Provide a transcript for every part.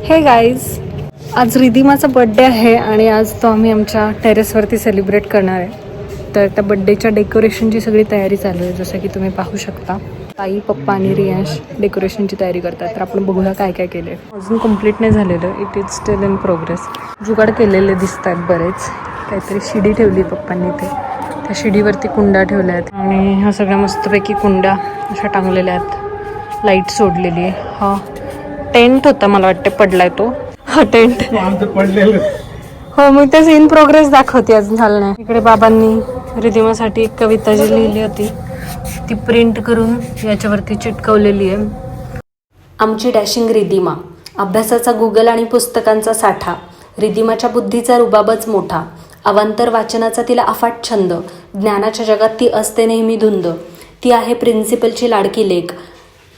हे गाईज, आज रिधिमाचा बड्डे आहे आणि आज तो आम्ही आमच्या टेरेसवरती सेलिब्रेट करणार आहे. तर त्या बड्डेच्या डेकोरेशनची सगळी तयारी चालू आहे, जसं की तुम्ही पाहू शकता. आई, पप्पा आणि रियांश डेकोरेशनची तयारी करतात. तर आपण बघूया काय काय केलं आहे. अजून कंप्लीट नाही झालेलं, it is still in progress. जुगाड केलेले दिसत आहेत बरेच. काहीतरी शिडी ठेवली पप्पांनी ते. त्या शिडीवरती कुंडा ठेवल्या आहेत आणि ह्या सगळ्या मस्तपैकी कुंड्या अशा टांगलेल्या आहेत. लाईट सोडलेली आहे. हा टेंट होता, मला वाटतं पडलाय तो. हा टेंट हो, मी तेच इन प्रोग्रेस दाखवते, अजून झालं नाही. इकडे बाबांनी रिधिमासाठी एक कविता जी लिहिली होती ती प्रिंट करून याच्यावरती चिटकवलेली आहे. आमची डॅशिंग रिधिमा, अभ्यासाचा गुगल आणि पुस्तकांचा साठा. रिधिमाच्या बुद्धीचा रुबाबच मोठा. अवांतर वाचनाचा तिला अफाट छंद. ज्ञानाच्या जगात ती असते नेहमी धुंद. ती आहे प्रिन्सिपलची लाडकी लेक,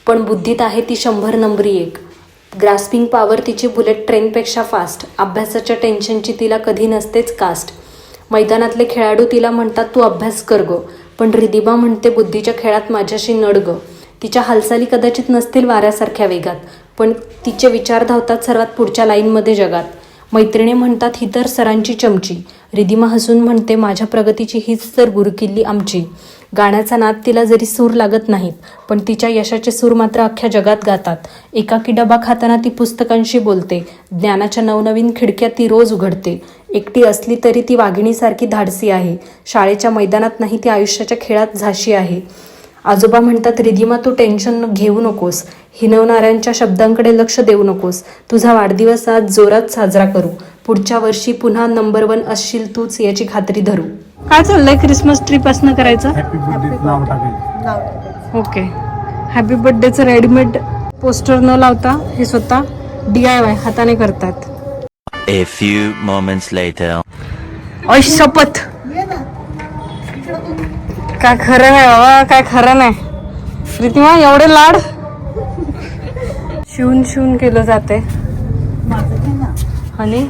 पण बुद्धीत आहे ती 100 नंबरी एक. ग्रास्पिंग पॉवर तिची बुलेट ट्रेनपेक्षा फास्ट. अभ्यासाच्या टेन्शनची तिला कधी नसतेच कास्ट. मैदानातले खेळाडू तिला म्हणतात तू अभ्यास कर गं, पण रिधिमा म्हणते बुद्धीच्या खेळात माझ्याशी नड गं. तिच्या हालचाली कदाचित नसतील वाऱ्यासारख्या वेगात, पण तिचे विचार धावतात सर्वात पुढच्या लाईनमध्ये जगात. मैत्रिणी म्हणतात ही तर सरांची चमची. रिधिमा हसून म्हणते माझ्या प्रगतीची हीच तर गुरुकिल्ली आमची. गाण्याचा नाद तिला जरी सूर लागत नाहीत, पण तिच्या यशाचे सूर मात्र अख्ख्या जगात गातात. एकाकी डबा खाताना ती पुस्तकांशी बोलते. ज्ञानाच्या नवनवीन खिडक्या ती रोज उघडते. एकटी असली तरी ती वाघिणीसारखी धाडसी आहे. शाळेच्या मैदानात नाही, ती आयुष्याच्या खेळात झाशी आहे. आजोबा म्हणतात रिधिमा तू टेन्शन घेऊ नकोस. हिनवणाऱ्यांच्या शब्दांकडे लक्ष देऊ नकोस. तुझा वाढदिवस आज जोरात साजरा करू. पुढच्या वर्षी पुन्हा नंबर 1 असशील तूच, याची खात्री धरू. काय चाललंय क्रिसमस ट्री पासून करायचं? ओके, हॅपी बर्थडेचं रेडीमेड पोस्टर न लावता हे स्वतः DIY हाताने करतात. A few moments later. शपथ, काय खरं नाही बाबा, काय खरं नाही. रिधिमा एवढे लाड शिवून केलं जाते आणि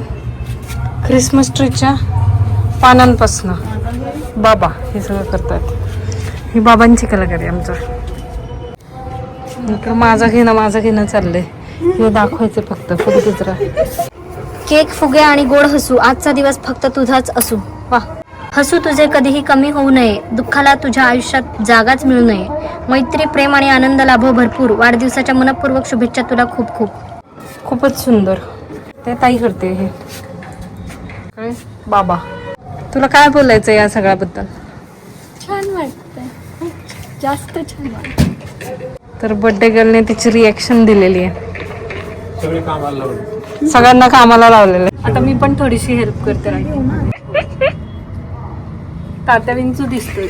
क्रिसमस ट्रीच्या पानांपासनं बाबा हे सगळं करतात. ही बाबांची कलाकारी आमचा. माझं घेणं चाललंय. हे दाखवायचं फक्त गुजरा. केक, फुगे आणि गोड हसू. आजचा दिवस फक्त तुझाच असू. वा, हसू तुझे कधीही कमी होऊ नये. दुःखाला तुझ्या आयुष्यात जागाच मिळू नये. मैत्री, प्रेम आणि आनंद लाभो भरपूर. वाढदिवसाच्या मनपूर्वक शुभेच्छा तुला खूप खूप. खूपच सुंदर. ते ताई करते हे काय. बाबा, तुला काय बोलायचं या सगळ्याबद्दल? छान वाटतंय, जास्त छान वाटतं. तर बर्थडे गर्लने तिची रिॲक्शन दिलेली आहे. सगळ्यांना कामाला लावलेलं आहे. आता मी पण थोडीशी हेल्प करते. तात्या विंचू दिसतोय.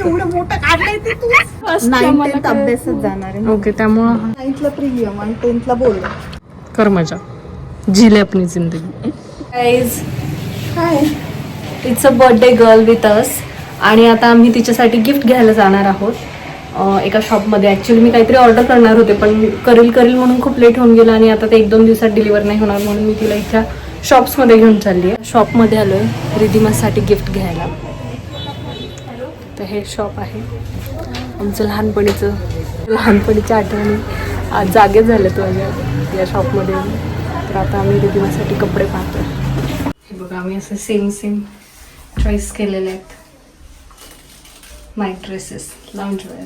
अभ्यासात जाणार आहे. ओके, त्यामुळं 9th ला प्रीलियम आणि 10th ला बोल. कर मजा, झीले अपनी जिंदगी. गाईज, काय it's a birthday girl with us. आणि आता आम्ही तिच्यासाठी गिफ्ट घ्यायला जाणार आहोत एका शॉपमध्ये. ॲक्च्युली मी काहीतरी ऑर्डर करणार होते, पण करेल म्हणून खूप लेट होऊन गेलं आणि आता ते 1-2 दिवसात डिलिव्हर नाही होणार, म्हणून मी तिला इथल्या शॉप्समध्ये घेऊन चालली आहे. शॉपमध्ये आलो आहे रिधिमासाठी गिफ्ट घ्यायला. तर हे शॉप आहे आमचं लहानपणीच्या आठवणी आज जागे झाले तो या शॉपमध्ये. तर आता आम्ही रिधिमासाठी कपडे पाहतो. हे बघा, आम्ही असं सेम चॉईस केलेले आहेत. Night dresses, lounge wear.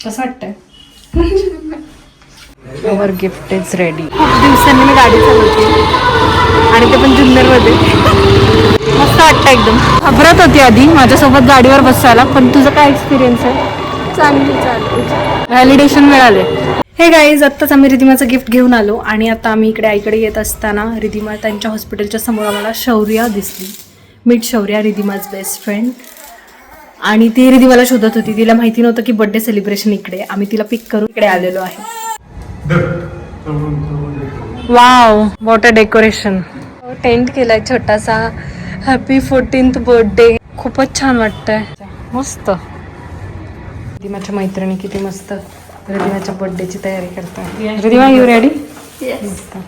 कसं वाटतंय? Our gift is ready. खूप दिवसांनी मी गाडी चालवते आणि ते पण जुन्नरमध्ये. मस्त वाटतं एकदम. घाबरत होती आधी माझ्यासोबत गाडीवर बसायला, पण तुझं काय एक्सपिरियन्स आहे? चांगली चालू. व्हॅलिडेशन मिळाले. हे गाईज, आत्ताच आम्ही रिधिमाचं गिफ्ट घेऊन आलो आणि आता आम्ही इकडे आईकडे येत असताना रिधिमा त्यांच्या हॉस्पिटलच्या समोर आम्हाला शौर्या दिसली. Meet Shaurya, Ridhima's best friend. आणि ती रिधिमाला शोधत होती. तिला माहिती नव्हतं की बर्थडे सेलिब्रेशन इकडे. आम्ही तिला पिक करून इकडे आलेलो आहे. Wow, what a decoration. Tent केलाय छोटासा. Happy 14th birthday. खूपच छान वाटतंय, मस्त. रिधिमाच्या मैत्रिणी किती मस्त रिधिमाच्या बर्थडेची तयारी करतात. Ridhima, you ready?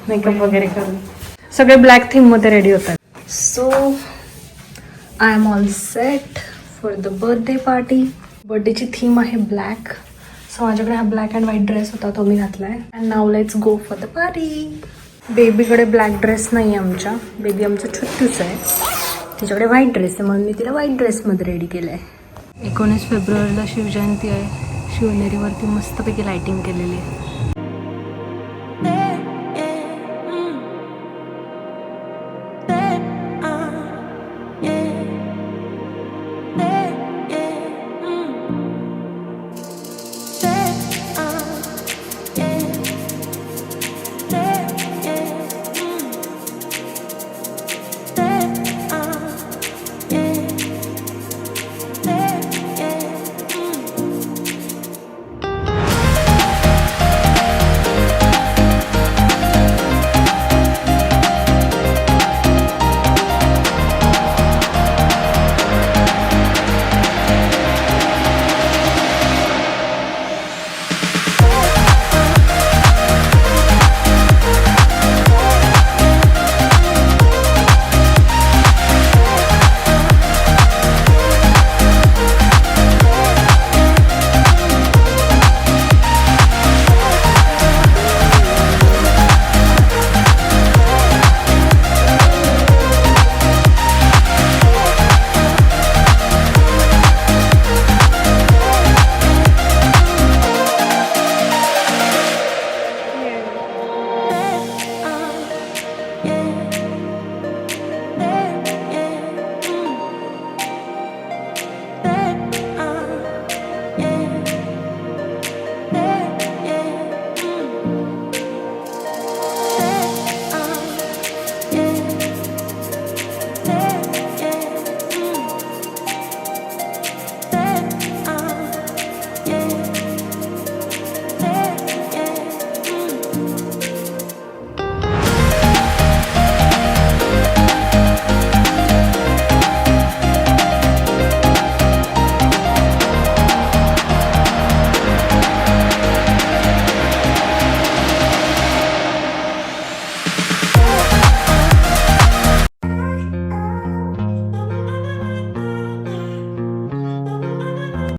मेकअप वगैरे करून सगळे ब्लॅक थीम मध्ये रेडी होतात. So I am all set for the birthday party. बर्थडेची थीम आहे ब्लॅक. सो माझ्याकडे हा ब्लॅक अँड व्हाईट ड्रेस होता, तो मी घातलाय. And now let's go for the party. बेबीकडे ब्लॅक ड्रेस नाही आहे आमच्या. बेबी आमचं छुट्टूच आहे. तिच्याकडे व्हाईट ड्रेस आहे म्हणून मी तिला व्हाईट ड्रेसमध्ये रेडी केलं आहे. 19 फेब्रुवारीला शिवजयंती आहे. शिवनेरीवरती मस्तपैकी लायटिंग केलेली आहे.